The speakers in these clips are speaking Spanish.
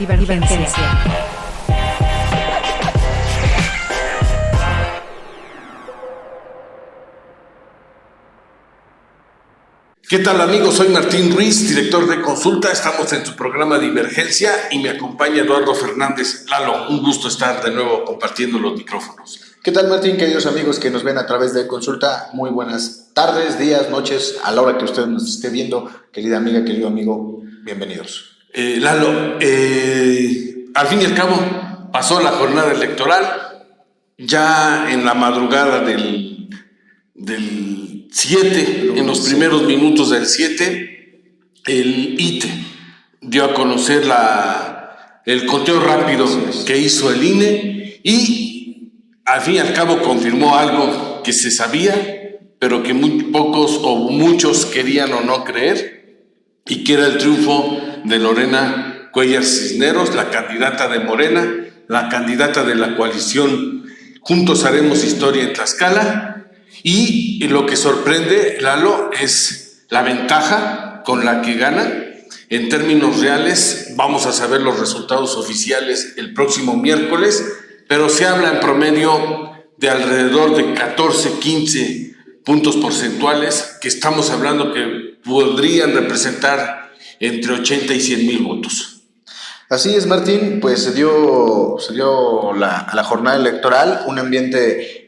Divergencia. ¿Qué tal, amigos? Soy Martín Ruiz, director de Consulta. Estamos en su programa Divergencia y me acompaña Eduardo Fernández. Lalo, un gusto estar de nuevo compartiendo los micrófonos. ¿Qué tal, Martín? Queridos amigos que nos ven a través de Consulta, muy buenas tardes, días, noches, a la hora que usted nos esté viendo. Querida amiga, querido amigo, bienvenidos. Lalo, al fin y al cabo pasó la jornada electoral. Ya en la madrugada del 7, en los primeros minutos del 7, el ITE dio a conocer el conteo rápido que hizo el INE y al fin y al cabo confirmó algo que se sabía, pero que muy pocos o muchos querían o no creer, y que era el triunfo de Lorena Cuéllar Cisneros, la candidata de Morena, la candidata de la coalición Juntos Haremos Historia en Tlaxcala. Y lo que sorprende, Lalo, es la ventaja con la que gana. En términos reales, vamos a saber los resultados oficiales el próximo miércoles, pero se habla en promedio de alrededor de 14, 15 puntos porcentuales, que estamos hablando que podrían representar entre 80 y 100 mil votos. Así es, Martín, pues se dio la jornada electoral, un ambiente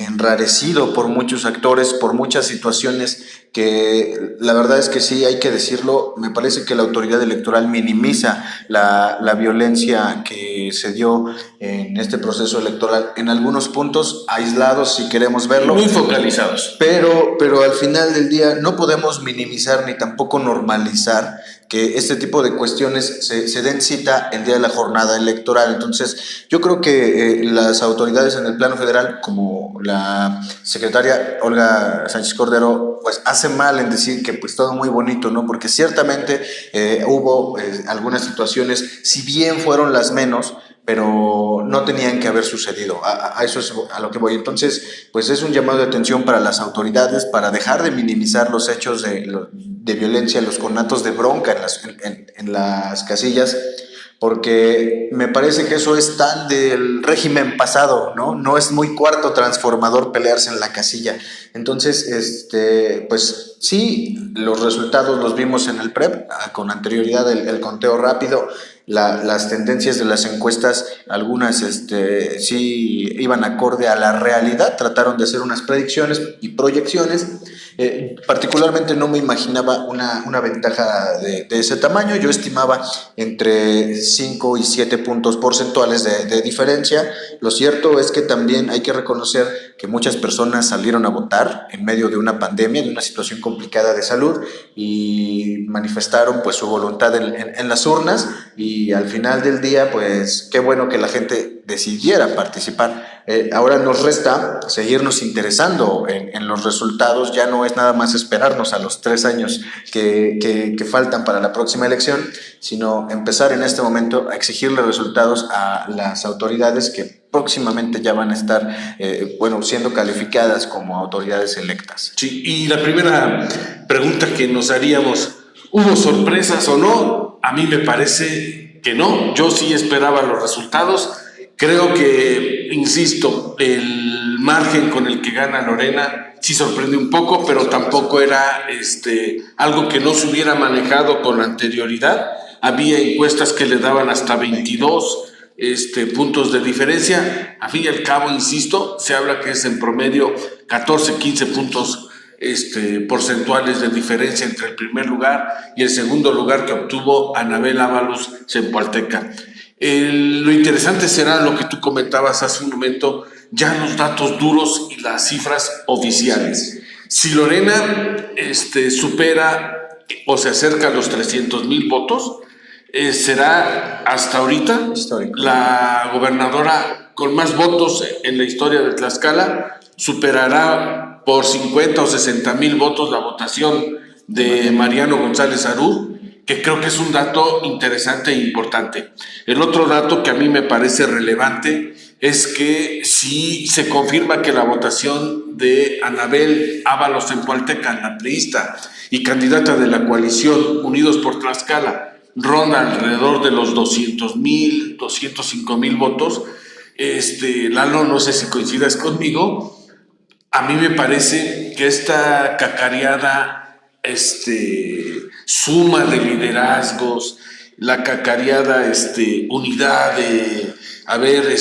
enrarecido por muchos actores, por muchas situaciones que la verdad es que sí, hay que decirlo, me parece que la autoridad electoral minimiza la violencia que se dio en este proceso electoral, en algunos puntos aislados si queremos verlo. Muy focalizados. Pero al final del día no podemos minimizar ni tampoco normalizar que este tipo de cuestiones se den cita el día de la jornada electoral. Entonces, yo creo que las autoridades en el plano federal, como la secretaria Olga Sánchez Cordero, pues hace mal en decir que pues todo muy bonito, ¿no? Porque ciertamente hubo algunas situaciones, si bien fueron las menos, pero no tenían que haber sucedido. A eso es a lo que voy. Entonces, pues es un llamado de atención para las autoridades para dejar de minimizar los hechos de violencia, los conatos de bronca en las casillas, porque me parece que eso es tan del régimen pasado, ¿no? No es muy cuarto transformador pelearse en la casilla. Entonces, pues sí, los resultados los vimos en el PREP, con anterioridad el conteo rápido. Las tendencias de las encuestas, algunas sí iban acorde a la realidad, trataron de hacer unas predicciones y proyecciones. Particularmente no me imaginaba una ventaja de ese tamaño. Yo estimaba entre 5 y 7 puntos porcentuales de diferencia. Lo cierto es que también hay que reconocer que muchas personas salieron a votar en medio de una pandemia, de una situación complicada de salud, y manifestaron pues su voluntad en las urnas, y al final del día pues qué bueno que la gente decidiera participar. Ahora nos resta seguirnos interesando en los resultados. Ya no es nada más esperarnos a los 3 años que faltan para la próxima elección, sino empezar en este momento a exigirle resultados a las autoridades que próximamente ya van a estar siendo calificadas como autoridades electas. Sí, y la primera pregunta que nos haríamos, ¿hubo sorpresas o no? A mí me parece que no. Yo sí esperaba los resultados. Creo que, insisto, el margen con el que gana Lorena sí sorprende un poco, pero tampoco era algo que no se hubiera manejado con anterioridad. Había encuestas que le daban hasta 22 puntos de diferencia. A fin y al cabo, insisto, se habla que es en promedio 14, 15 puntos porcentuales de diferencia entre el primer lugar y el segundo lugar, que obtuvo Anabel Ábalos Zempoalteca. Lo interesante será lo que tú comentabas hace un momento, ya los datos duros y las cifras oficiales. Si Lorena supera o se acerca a los 300,000 votos, será hasta ahorita la gobernadora con más votos en la historia de Tlaxcala. Superará por 50 o 60,000 votos la votación de Mariano González Harú, que creo que es un dato interesante e importante. El otro dato que a mí me parece relevante es que si se confirma que la votación de Anabel Ábalos Zempoalteca, la priista y candidata de la coalición Unidos por Tlaxcala, ronda alrededor de los 200,000, 205,000 votos. Lalo, no sé si coincidas conmigo, a mí me parece que esta cacareada suma de liderazgos, la cacareada unidad de haber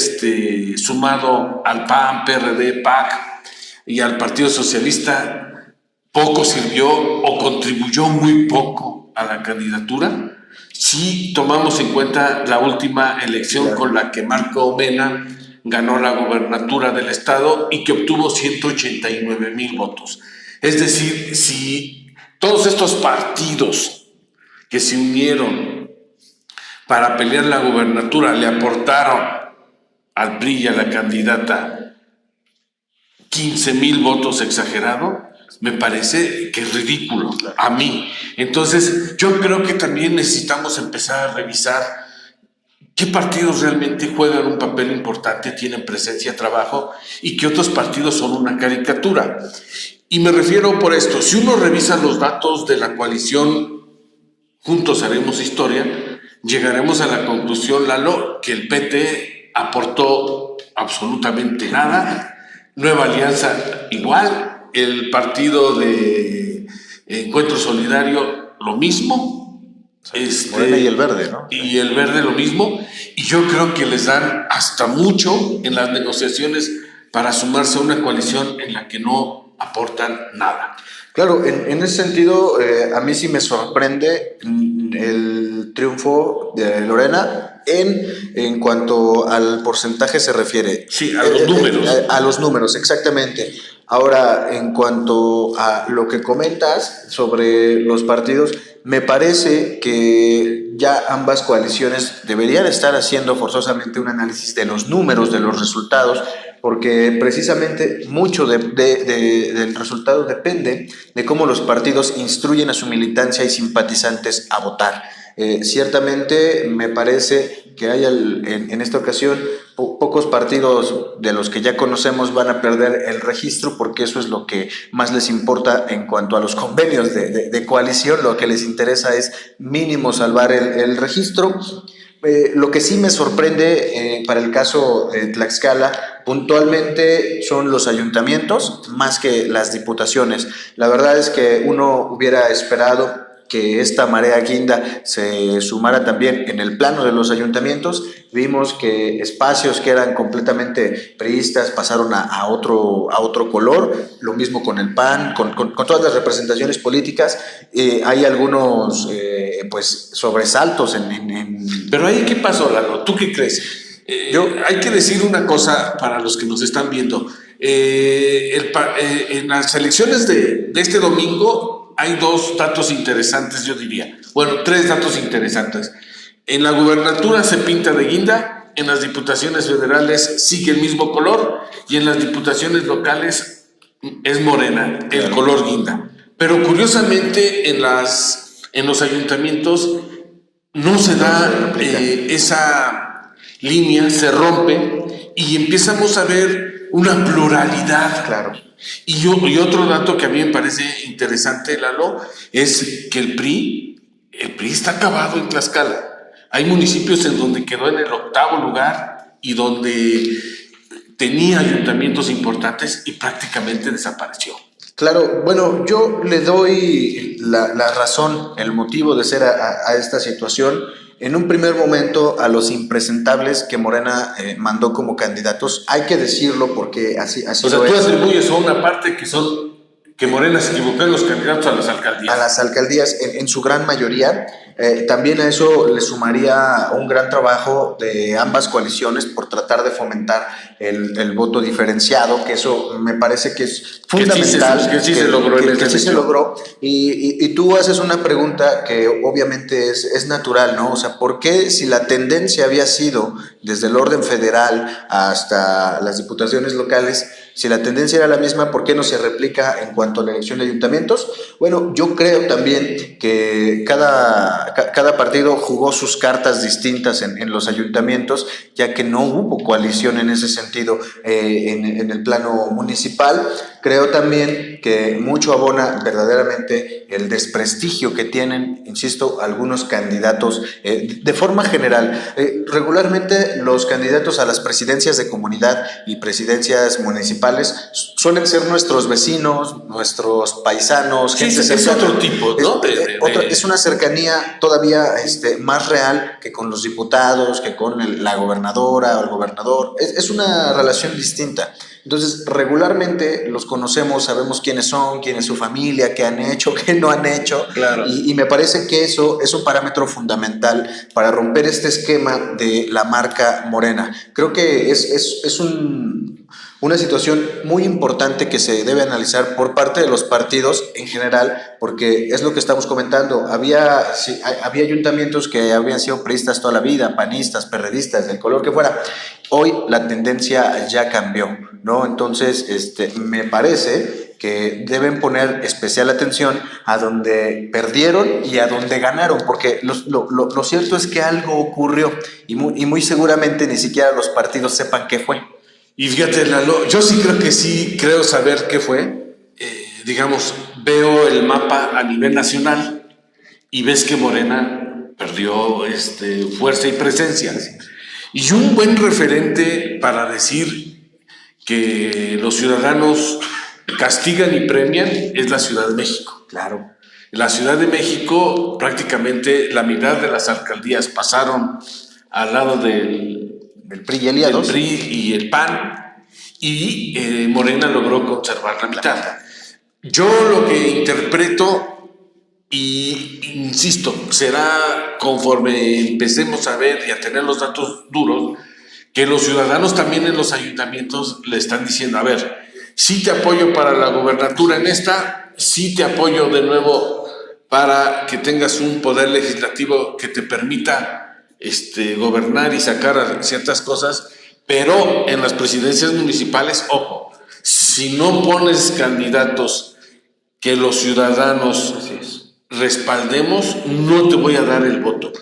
sumado al PAN, PRD, PAC y al Partido Socialista, poco sirvió o contribuyó muy poco a la candidatura. Si tomamos en cuenta la última elección con la que Marco Mena ganó la gobernatura del estado y que obtuvo 189,000 votos. Es decir, si todos estos partidos que se unieron para pelear la gobernatura le aportaron al PRI y a la candidata 15,000 votos exagerado, me parece que es ridículo a mí. Entonces, yo creo que también necesitamos empezar a revisar qué partidos realmente juegan un papel importante, tienen presencia, trabajo, y qué otros partidos son una caricatura. Y me refiero por esto, si uno revisa los datos de la coalición Juntos Haremos Historia, llegaremos a la conclusión, Lalo, que el PT aportó absolutamente nada, Nueva Alianza igual, el partido de Encuentro Solidario lo mismo, Morena y el Verde, ¿no? Y el Verde lo mismo, y yo creo que les dan hasta mucho en las negociaciones para sumarse a una coalición en la que no aportan nada. Claro, en ese sentido, a mí sí me sorprende el triunfo de Lorena en cuanto al porcentaje se refiere. Sí, a los números. A los números, exactamente. Ahora, en cuanto a lo que comentas sobre los partidos, me parece que ya ambas coaliciones deberían estar haciendo forzosamente un análisis de los números, de los resultados, porque precisamente mucho del resultado depende de cómo los partidos instruyen a su militancia y simpatizantes a votar. Ciertamente me parece que hay en esta ocasión pocos partidos de los que ya conocemos van a perder el registro, porque eso es lo que más les importa en cuanto a los convenios de coalición. Lo que les interesa es mínimo salvar el registro. Lo que sí me sorprende para el caso de Tlaxcala puntualmente son los ayuntamientos más que las diputaciones. La verdad es que uno hubiera esperado que esta marea guinda se sumara también en el plano de los ayuntamientos. Vimos que espacios que eran completamente priistas pasaron a otro color, lo mismo con el PAN, con todas las representaciones políticas. Hay algunos pues sobresaltos Pero ahí, ¿qué pasó, Lalo? ¿Tú qué crees? Hay que decir una cosa para los que nos están viendo. En las elecciones de este domingo hay dos datos interesantes, yo diría. Bueno, tres datos interesantes. En la gubernatura se pinta de guinda, en las diputaciones federales sigue el mismo color y en las diputaciones locales es morena, el color guinda. Pero curiosamente en los ayuntamientos no se da esa línea, se rompe y empezamos a ver una pluralidad. Claro. Y otro dato que a mí me parece interesante, Lalo, es que el PRI está acabado en Tlaxcala. Hay municipios en donde quedó en el 8º lugar y donde tenía ayuntamientos importantes y prácticamente desapareció. Claro, bueno, yo le doy la razón, el motivo de ser a esta situación. En un primer momento, a los impresentables que Morena mandó como candidatos, hay que decirlo porque así o sea, tú atribuyes a una parte que Morena se equivocó en los candidatos a las alcaldías. A las alcaldías, en su gran mayoría. También a eso le sumaría un gran trabajo de ambas coaliciones por tratar de fomentar el voto diferenciado, que eso me parece que es fundamental. Que sí se logró. Que sí se logró. Y tú haces una pregunta que obviamente es natural, ¿no? O sea, ¿por qué si la tendencia había sido desde el orden federal hasta las diputaciones locales, si la tendencia era la misma, ¿por qué no se replica en cuanto a la elección de ayuntamientos? Bueno, yo creo también que cada partido jugó sus cartas distintas en los ayuntamientos, ya que no hubo coalición en ese sentido en el plano municipal. Creo también que mucho abona verdaderamente el desprestigio que tienen, insisto, algunos candidatos de forma general. Regularmente los candidatos a las presidencias de comunidad y presidencias municipales suelen ser nuestros vecinos, nuestros paisanos, Sí, gente es cercana. otro tipo, ¿no? Es una cercanía todavía más real que con los diputados, que con la gobernadora o el gobernador. Es una relación distinta. Entonces, regularmente los conocemos, sabemos quiénes son, quién es su familia, qué han hecho, qué no han hecho. Claro. Y me parece que eso es un parámetro fundamental para romper este esquema de la marca Morena. Creo que es una situación muy importante que se debe analizar por parte de los partidos en general, porque es lo que estamos comentando. Había ayuntamientos que habían sido priistas toda la vida, panistas, perredistas, del color que fuera. Hoy la tendencia ya cambió, ¿no? Entonces, me parece que deben poner especial atención a donde perdieron y a donde ganaron, porque lo cierto es que algo ocurrió y muy seguramente ni siquiera los partidos sepan qué fue. Y fíjate, Lalo, yo sí creo que sí, creo saber qué fue. Digamos, veo el mapa a nivel nacional y ves que Morena perdió fuerza y presencia. Y un buen referente para decir que los ciudadanos castigan y premian es la Ciudad de México. Claro. En la Ciudad de México prácticamente la mitad de las alcaldías pasaron al lado del PRI y aliados. Del PRI y el PAN, y Morena logró conservar la mitad. Yo lo que interpreto, y insisto, será conforme empecemos a ver y a tener los datos duros, que los ciudadanos también en los ayuntamientos le están diciendo, a ver, sí te apoyo para la gobernatura en esta, sí te apoyo de nuevo para que tengas un poder legislativo que te permita gobernar y sacar ciertas cosas, pero en las presidencias municipales, ojo, si no pones candidatos que los ciudadanos respaldemos, no te voy a dar el voto.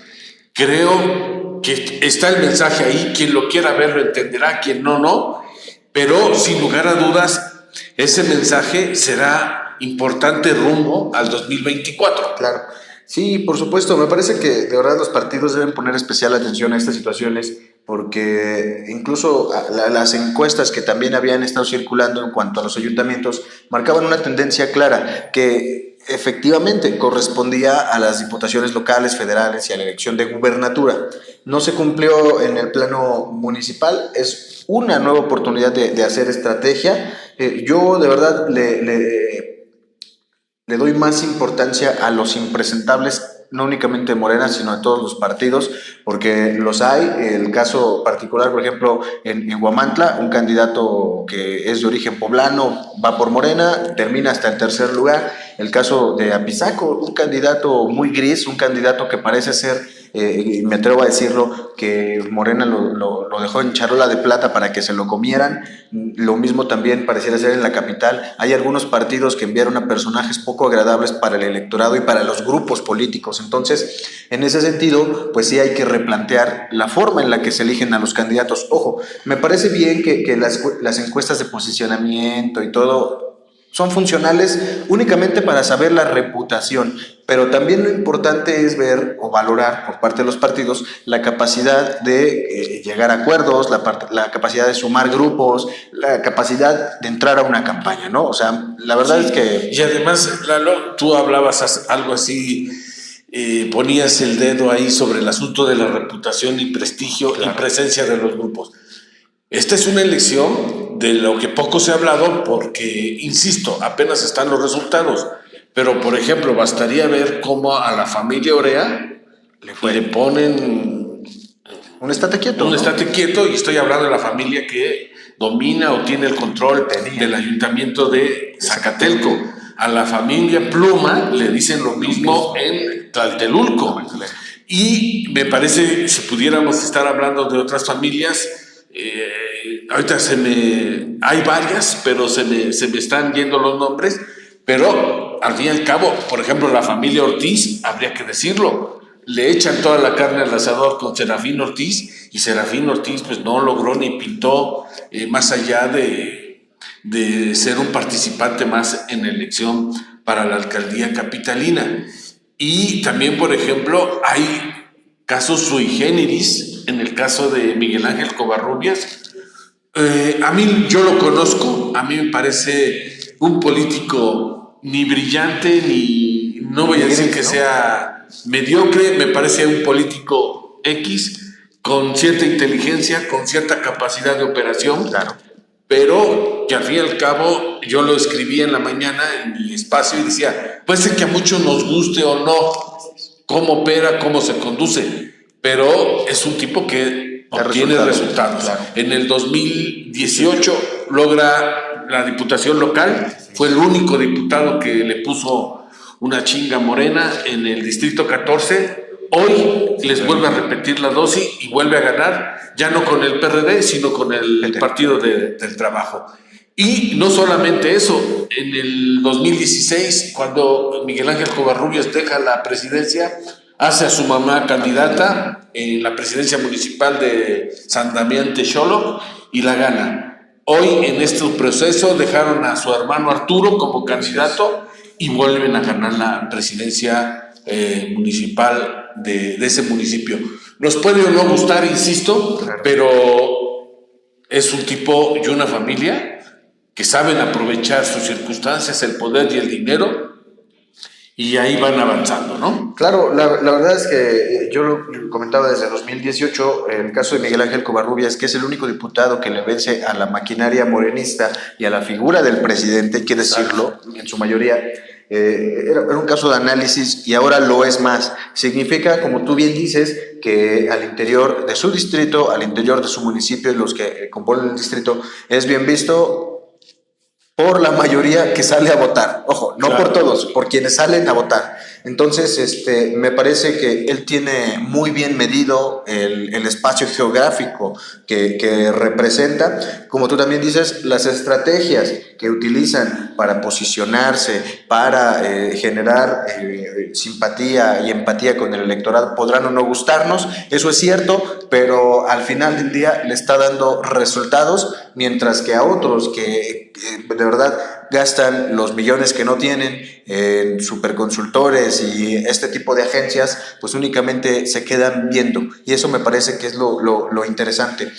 Creo que está el mensaje ahí, quien lo quiera ver lo entenderá, quien no, pero sin lugar a dudas, ese mensaje será importante rumbo al 2024. Claro. Sí, por supuesto. Me parece que de verdad los partidos deben poner especial atención a estas situaciones, porque incluso las encuestas que también habían estado circulando en cuanto a los ayuntamientos marcaban una tendencia clara que efectivamente correspondía a las diputaciones locales, federales y a la elección de gubernatura. No se cumplió en el plano municipal, es una nueva oportunidad de hacer estrategia. Yo de verdad le doy más importancia a los impresentables, no únicamente de Morena, sino de todos los partidos, porque los hay. El caso particular, por ejemplo, en Huamantla, un candidato que es de origen poblano va por Morena, termina hasta el tercer lugar. El caso de Apizaco, un candidato muy gris, un candidato que parece ser, me atrevo a decirlo, que Morena lo dejó en charola de plata para que se lo comieran. Lo mismo también pareciera ser en la capital. Hay algunos partidos que enviaron a personajes poco agradables para el electorado y para los grupos políticos. Entonces, en ese sentido, pues sí hay que replantear la forma en la que se eligen a los candidatos. Ojo, me parece bien que las encuestas de posicionamiento y todo son funcionales únicamente para saber la reputación, pero también lo importante es ver o valorar por parte de los partidos la capacidad de llegar a acuerdos, la capacidad de sumar grupos, la capacidad de entrar a una campaña, ¿no? O sea, la verdad es que... Y además, Lalo, tú hablabas algo así, ponías el dedo ahí sobre el asunto de la reputación y prestigio y presencia de los grupos. Esta es una elección de lo que poco se ha hablado porque, insisto, apenas están los resultados. Pero, por ejemplo, bastaría ver cómo a la familia Orea le ponen un estate quieto. Un estate quieto, y estoy hablando de la familia que domina o tiene el control del ayuntamiento de Zacatelco. A la familia Pluma le dicen lo mismo en Tlatelulco. Y me parece, si pudiéramos estar hablando de otras familias, ahorita hay varias, pero se me están yendo los nombres, pero al fin y al cabo, por ejemplo, la familia Ortiz, habría que decirlo, le echan toda la carne al asador con Serafín Ortiz, y Serafín Ortiz pues no logró ni pintó más allá de de ser un participante más en la elección para la alcaldía capitalina. Y también, por ejemplo, hay casos sui generis, en el caso de Miguel Ángel Covarrubias. A mí, yo lo conozco, a mí me parece un político ni brillante, ni, no voy a decir que sea mediocre, me parece un político X, con cierta inteligencia, con cierta capacidad de operación, Claro. pero que al fin y al cabo yo lo escribí en la mañana en mi espacio y decía, puede ser que a muchos nos guste o no cómo opera, cómo se conduce, pero es un tipo que obtiene resultados. Claro. En el 2018 logra la diputación local, fue el único diputado que le puso una chinga Morena en el distrito 14. Hoy les vuelve a repetir la dosis y vuelve a ganar, ya no con el PRD, sino con el Partido del Trabajo. Y no solamente eso, en el 2016, cuando Miguel Ángel Covarrubias deja la presidencia, hace a su mamá candidata en la presidencia municipal de San Damián Texolo y la gana. Hoy en este proceso dejaron a su hermano Arturo como candidato y vuelven a ganar la presidencia municipal de ese municipio. Nos puede o no gustar, insisto, claro, pero es un tipo y una familia que saben aprovechar sus circunstancias, el poder y el dinero, y ahí van avanzando, ¿no? Claro, la verdad es que yo lo comentaba desde 2018, el caso de Miguel Ángel Covarrubias, que es el único diputado que le vence a la maquinaria morenista y a la figura del presidente, hay que decirlo, en su mayoría. Era un caso de análisis y ahora lo es más. Significa, como tú bien dices, que al interior de su distrito, al interior de su municipio y los que componen el distrito, es bien visto por la mayoría que sale a votar. Ojo, no claro, por todos, por quienes salen a votar. Entonces, me parece que él tiene muy bien medido el espacio geográfico que representa. Como tú también dices, las estrategias que utilizan para posicionarse, para generar simpatía y empatía con el electorado, podrán o no gustarnos, eso es cierto, pero al final del día le está dando resultados, mientras que a otros que de verdad gastan los millones que no tienen en superconsultores y este tipo de agencias, pues únicamente se quedan viendo, y eso me parece que es lo interesante.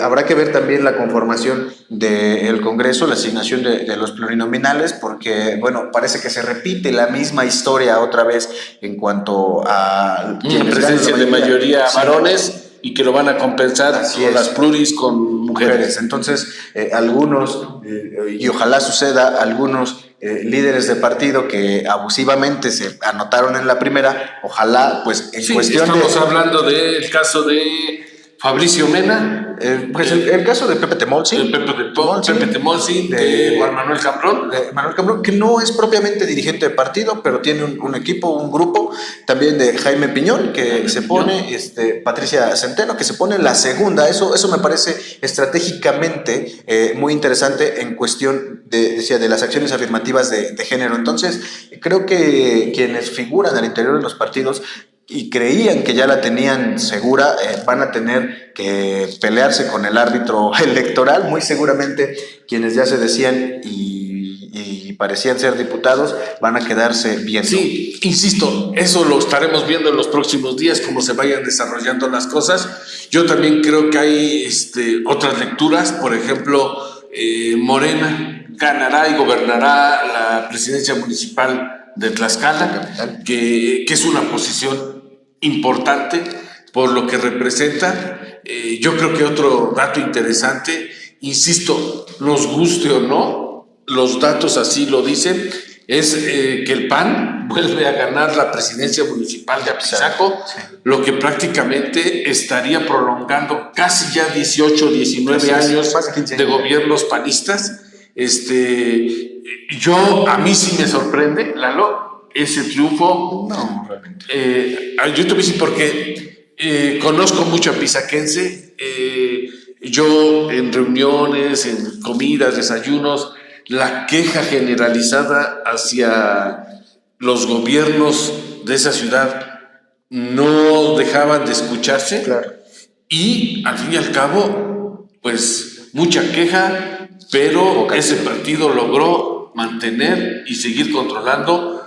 Habrá que ver también la conformación del Congreso, la asignación de los plurinominales, porque bueno, parece que se repite la misma historia otra vez en cuanto a una presencia de mayoría varones, sí, y que lo van a compensar con las pluris con mujeres. Entonces, algunos, y ojalá suceda, algunos líderes de partido que abusivamente se anotaron en la primera, ojalá, pues en sí, cuestión estamos hablando del caso de Fabricio Mena, pues el caso de Pepe Temolsi, Pepe Temolsi, de Juan Manuel Cambrón. Manuel Cambrón, que no es propiamente dirigente de partido, pero tiene un equipo, un grupo, también de Jaime Piñón, que se pone, Patricia Centeno, que se pone la segunda. Eso me parece estratégicamente muy interesante en cuestión de las acciones afirmativas de género. Entonces, creo que quienes figuran al interior de los partidos y creían que ya la tenían segura, van a tener que pelearse con el árbitro electoral. Muy seguramente quienes ya se decían y parecían ser diputados van a quedarse viendo. Sí, insisto, eso lo estaremos viendo en los próximos días, cómo se vayan desarrollando las cosas. Yo también creo que hay otras lecturas, por ejemplo, Morena ganará y gobernará la presidencia municipal de Tlaxcala, que es una posición importante por lo que representa. Yo creo que otro dato interesante, insisto, nos guste o no, los datos así lo dicen, es que el PAN vuelve a ganar la presidencia municipal de Apizaco, sí, lo que prácticamente estaría prolongando casi ya 18, 19 años de gobiernos panistas. A mí sí me sorprende, Lalo, ese triunfo. No, realmente. Yo te voy a decir porque conozco mucho a pizaquense. Yo en reuniones, en comidas, desayunos, la queja generalizada hacia los gobiernos de esa ciudad no dejaban de escucharse. Claro. Y al fin y al cabo, pues mucha queja, pero ese partido logró mantener y seguir controlando.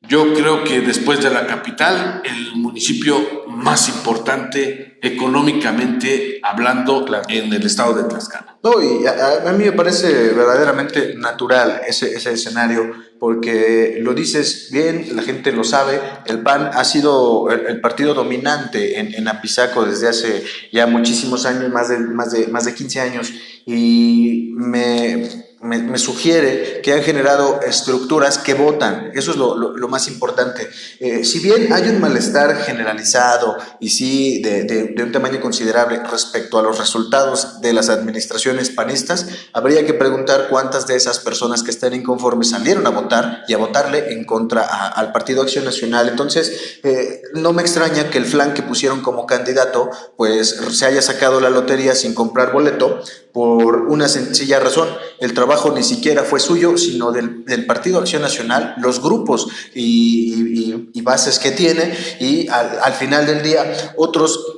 Yo creo que después de la capital, el municipio más importante económicamente hablando en el estado de Tlaxcala. No, y a mí me parece verdaderamente natural ese escenario, porque lo dices bien, la gente lo sabe, el PAN ha sido el partido dominante en Apizaco desde hace ya muchísimos años, más de 15 años, y me sugiere que han generado estructuras que votan. Eso es lo más importante. Si bien hay un malestar generalizado y sí de un tamaño considerable respecto a los resultados de las administraciones panistas, habría que preguntar cuántas de esas personas que están inconformes salieron a votar y a votarle en contra al Partido Acción Nacional. Entonces, no me extraña que el flan que pusieron como candidato pues se haya sacado la lotería sin comprar boleto, por una sencilla razón: el trabajo ni siquiera fue suyo, sino del Partido Acción Nacional, los grupos y bases que tiene, y al final del día otros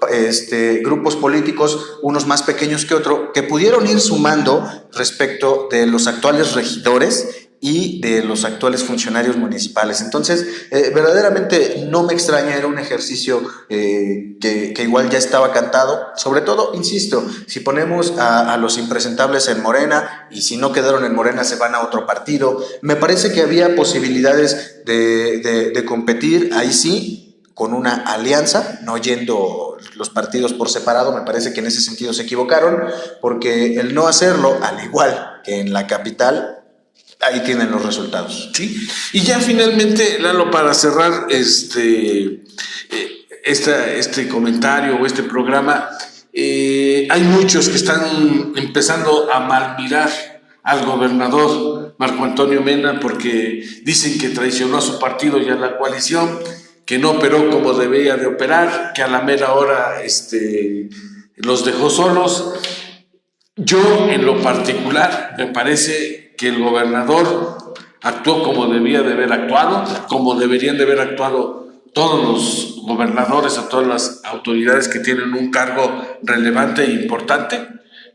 grupos políticos, unos más pequeños que otros, que pudieron ir sumando respecto de los actuales regidores y de los actuales funcionarios municipales. Entonces, verdaderamente no me extraña, era un ejercicio que igual ya estaba cantado. Sobre todo, insisto, si ponemos a los impresentables en Morena, y si no quedaron en Morena se van a otro partido, me parece que había posibilidades de competir, ahí sí, con una alianza, no yendo los partidos por separado. Me parece que en ese sentido se equivocaron, porque el no hacerlo, al igual que en la capital, ahí tienen los resultados. Sí, y ya finalmente, Lalo, para cerrar este comentario o este programa, hay muchos que están empezando a malmirar al gobernador Marco Antonio Mena, porque dicen que traicionó a su partido y a la coalición, que no operó como debía de operar, que a la mera hora los dejó solos. Yo, en lo particular, me parece que el gobernador actuó como debía de haber actuado, como deberían de haber actuado todos los gobernadores o todas las autoridades que tienen un cargo relevante e importante.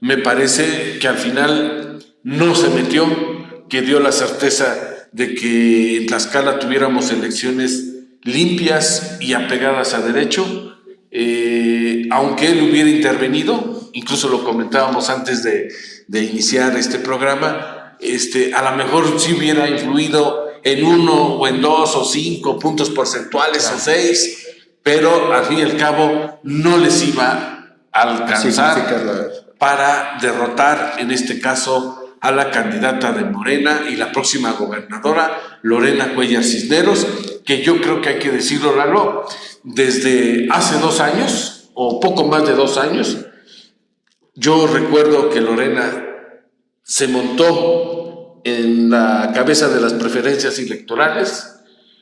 Me parece que al final no se metió, que dio la certeza de que en Tlaxcala tuviéramos elecciones limpias y apegadas a derecho. Aunque él hubiera intervenido, incluso lo comentábamos antes de iniciar este programa, a lo mejor sí hubiera influido en 1 o en 2 o 5 puntos porcentuales, claro, o 6, pero al fin y al cabo no les iba a alcanzar para derrotar, en este caso, a la candidata de Morena y la próxima gobernadora, Lorena Cuellar Cisneros, que yo creo que hay que decirlo, Lalo, desde hace 2 años, o poco más de 2 años, yo recuerdo que Lorena se montó en la cabeza de las preferencias electorales,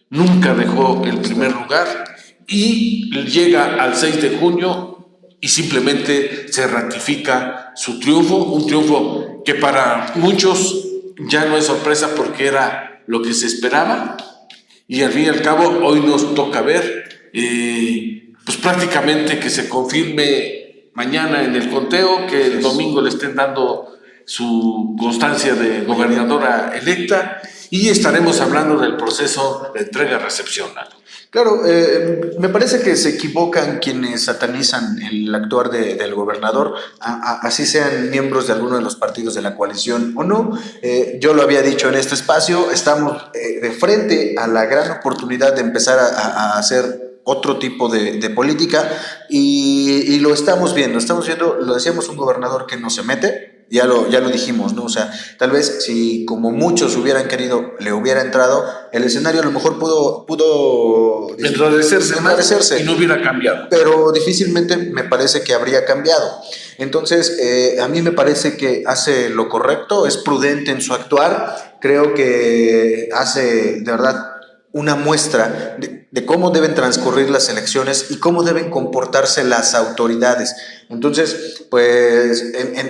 nunca dejó el primer lugar y llega al 6 de junio y simplemente se ratifica su triunfo, un triunfo que para muchos ya no es sorpresa porque era lo que se esperaba, y al fin y al cabo hoy nos toca ver pues prácticamente que se confirme mañana en el conteo, que el domingo le estén dando su constancia de gobernadora electa, y estaremos hablando del proceso de entrega-recepción. Claro, me parece que se equivocan quienes satanizan el actuar del gobernador, así sean miembros de alguno de los partidos de la coalición o no. Yo lo había dicho en este espacio, estamos de frente a la gran oportunidad de empezar a hacer otro tipo de política, y lo estamos viendo, lo decíamos, un gobernador que no se mete. Ya lo dijimos, ¿no? O sea, tal vez si como muchos hubieran querido, le hubiera entrado, el escenario a lo mejor pudo enrarecerse y no hubiera cambiado. Pero difícilmente me parece que habría cambiado. Entonces, a mí me parece que hace lo correcto, es prudente en su actuar. Creo que hace, de verdad, una muestra de cómo deben transcurrir las elecciones y cómo deben comportarse las autoridades. Entonces, pues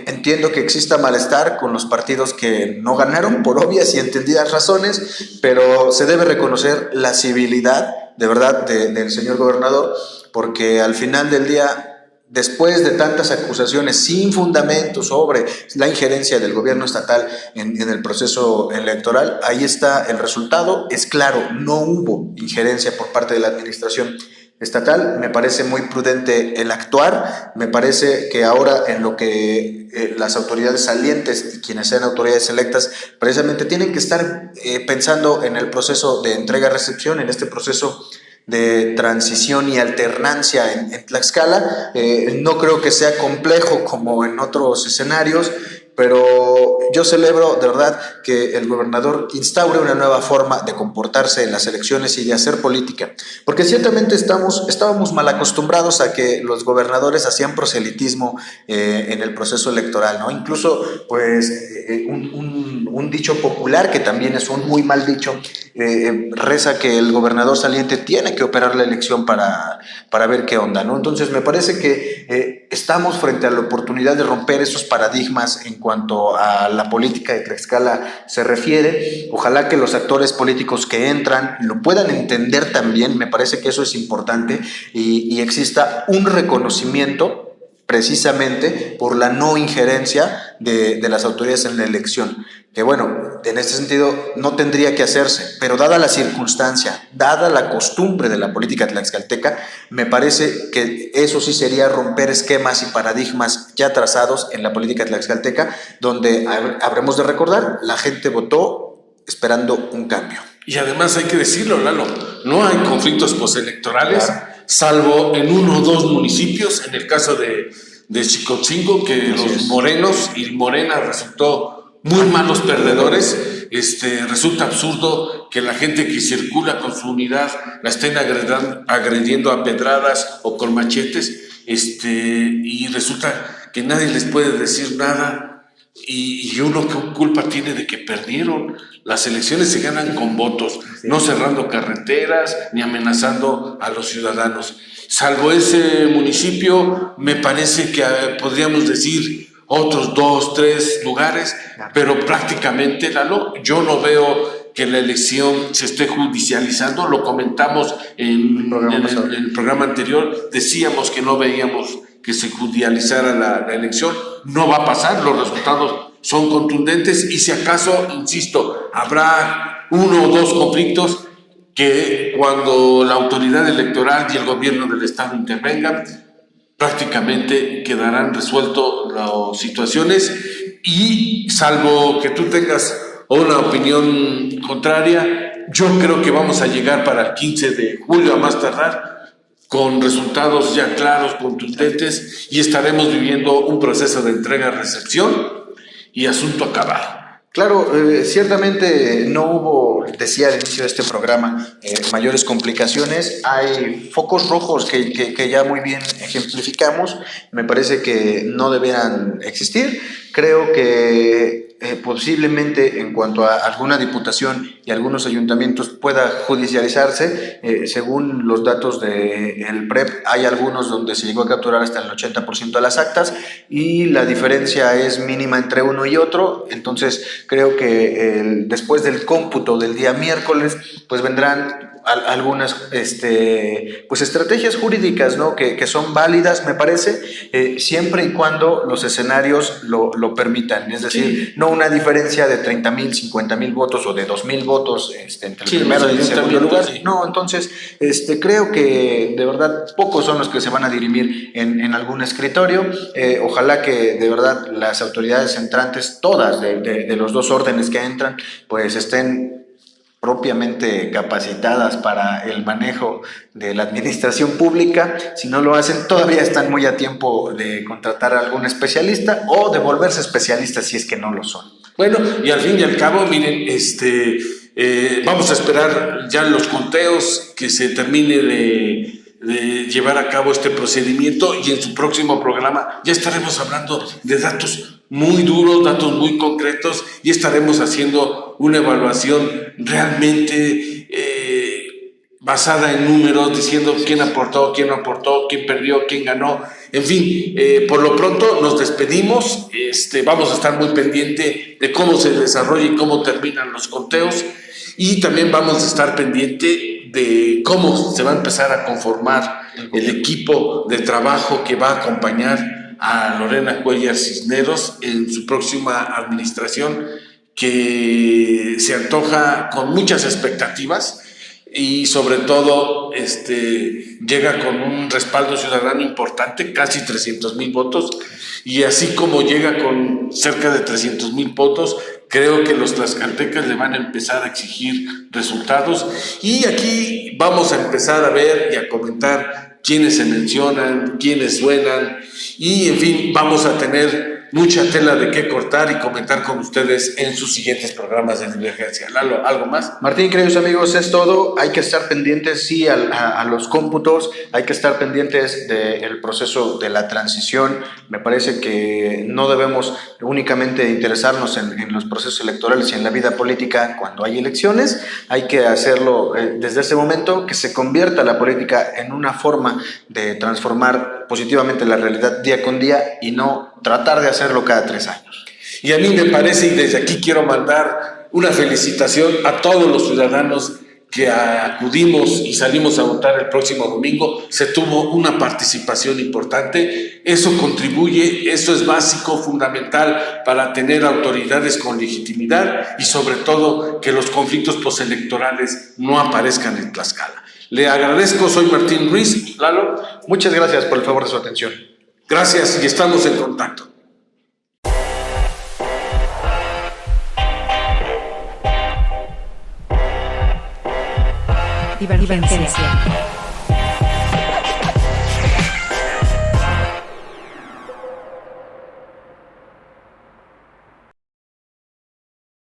entiendo que exista malestar con los partidos que no ganaron por obvias y entendidas razones, pero se debe reconocer la civilidad, de verdad, del señor gobernador, porque al final del día después de tantas acusaciones sin fundamento sobre la injerencia del gobierno estatal en el proceso electoral, ahí está el resultado, es claro, no hubo injerencia por parte de la administración estatal. Me parece muy prudente el actuar, me parece que ahora en lo que las autoridades salientes y quienes sean autoridades electas precisamente tienen que estar pensando en el proceso de entrega-recepción, en este proceso de transición y alternancia en Tlaxcala. No creo que sea complejo como en otros escenarios, pero yo celebro de verdad que el gobernador instaure una nueva forma de comportarse en las elecciones y de hacer política, porque ciertamente estábamos mal acostumbrados a que los gobernadores hacían proselitismo en el proceso electoral, ¿no? Incluso, pues, un dicho popular, que también es un muy mal dicho, reza que el gobernador saliente tiene que operar la elección para ver qué onda, ¿no? Entonces me parece que estamos frente a la oportunidad de romper esos paradigmas en cuanto a la política de Tlaxcala se refiere. Ojalá que los actores políticos que entran lo puedan entender también, me parece que eso es importante, y exista un reconocimiento precisamente por la no injerencia de las autoridades en la elección, que bueno, en este sentido no tendría que hacerse, pero dada la circunstancia, dada la costumbre de la política tlaxcalteca, me parece que eso sí sería romper esquemas y paradigmas ya trazados en la política tlaxcalteca, donde habremos de recordar, la gente votó esperando un cambio. Y además hay que decirlo, Lalo, no hay conflictos postelectorales, claro, salvo en 1 o 2 municipios, en el caso de Xicotzingo, que los morenos y Morena resultó muy malos perdedores. Resulta absurdo que la gente que circula con su unidad la estén agrediendo a pedradas o con machetes, y resulta que nadie les puede decir nada. Y uno, ¿qué culpa tiene de que perdieron? Las elecciones se ganan con votos, no cerrando carreteras ni amenazando a los ciudadanos. Salvo ese municipio, me parece que podríamos decir otros 2, 3 lugares, pero prácticamente, Lalo, yo no veo que la elección se esté judicializando. Lo comentamos en el programa anterior, decíamos que no veíamos que se judicializara la elección. No va a pasar, los resultados son contundentes y si acaso, insisto, habrá 1 o 2 conflictos que cuando la autoridad electoral y el gobierno del estado intervengan, prácticamente quedarán resueltas las situaciones, y salvo que tú tengas una opinión contraria, yo creo que vamos a llegar para el 15 de julio a más tardar con resultados ya claros, contundentes, y estaremos viviendo un proceso de entrega-recepción y asunto acabado. Claro, ciertamente no hubo, decía al inicio de este programa, mayores complicaciones. Hay focos rojos que ya muy bien ejemplificamos. Me parece que no debieran existir. Creo que posiblemente en cuanto a alguna diputación y algunos ayuntamientos pueda judicializarse. Según los datos del PREP, hay algunos donde se llegó a capturar hasta el 80% de las actas y la diferencia es mínima entre uno y otro. Entonces creo que después del cómputo del día miércoles pues vendrán algunas pues estrategias jurídicas, ¿no? que son válidas, me parece, siempre y cuando los escenarios lo permitan. Es decir, no una diferencia de 30,000, 50,000 votos o de 2,000 votos entre el primero y el segundo lugar. Sí. No, entonces creo que de verdad pocos son los que se van a dirimir en algún escritorio. Ojalá que de verdad las autoridades entrantes, todas de los 2 órdenes que entran, pues estén propiamente capacitadas para el manejo de la administración pública. Si no lo hacen, todavía están muy a tiempo de contratar a algún especialista o de volverse especialistas si es que no lo son. Bueno, y al fin y al cabo, miren, vamos a esperar ya los conteos, que se termine de llevar a cabo este procedimiento, y en su próximo programa ya estaremos hablando de datos muy duros, datos muy concretos, y estaremos haciendo una evaluación realmente basada en números, diciendo quién aportó, quién no aportó, quién perdió, quién ganó. En fin, por lo pronto nos despedimos. Vamos a estar muy pendiente de cómo se desarrolla y cómo terminan los conteos, y también vamos a estar pendiente de cómo se va a empezar a conformar el equipo de trabajo que va a acompañar a Lorena Cuellar Cisneros en su próxima administración, que se antoja con muchas expectativas y sobre todo llega con un respaldo ciudadano importante, casi 300,000 votos, y así como llega con cerca de 300,000 votos, creo que los tlaxcaltecas le van a empezar a exigir resultados, y aquí vamos a empezar a ver y a comentar quiénes se mencionan, quiénes suenan, y en fin, vamos a tener mucha tela de qué cortar y comentar con ustedes en sus siguientes programas de Divergencia. Lalo, ¿algo más? Martín, queridos amigos, es todo. Hay que estar pendientes, sí, a los cómputos, hay que estar pendientes del proceso de la transición. Me parece que no debemos únicamente interesarnos en los procesos electorales y en la vida política cuando hay elecciones. Hay que hacerlo desde ese momento, que se convierta la política en una forma de transformar positivamente la realidad día con día y no tratar de hacerlo cada 3 años. Y a mí me parece, y desde aquí quiero mandar una felicitación a todos los ciudadanos que acudimos y salimos a votar el próximo domingo. Se tuvo una participación importante, eso contribuye, eso es básico, fundamental para tener autoridades con legitimidad y sobre todo que los conflictos postelectorales no aparezcan en Tlaxcala. Le agradezco, soy Martín Ruiz. Lalo. Muchas gracias por el favor de su atención. Gracias y estamos en contacto. Divergencia.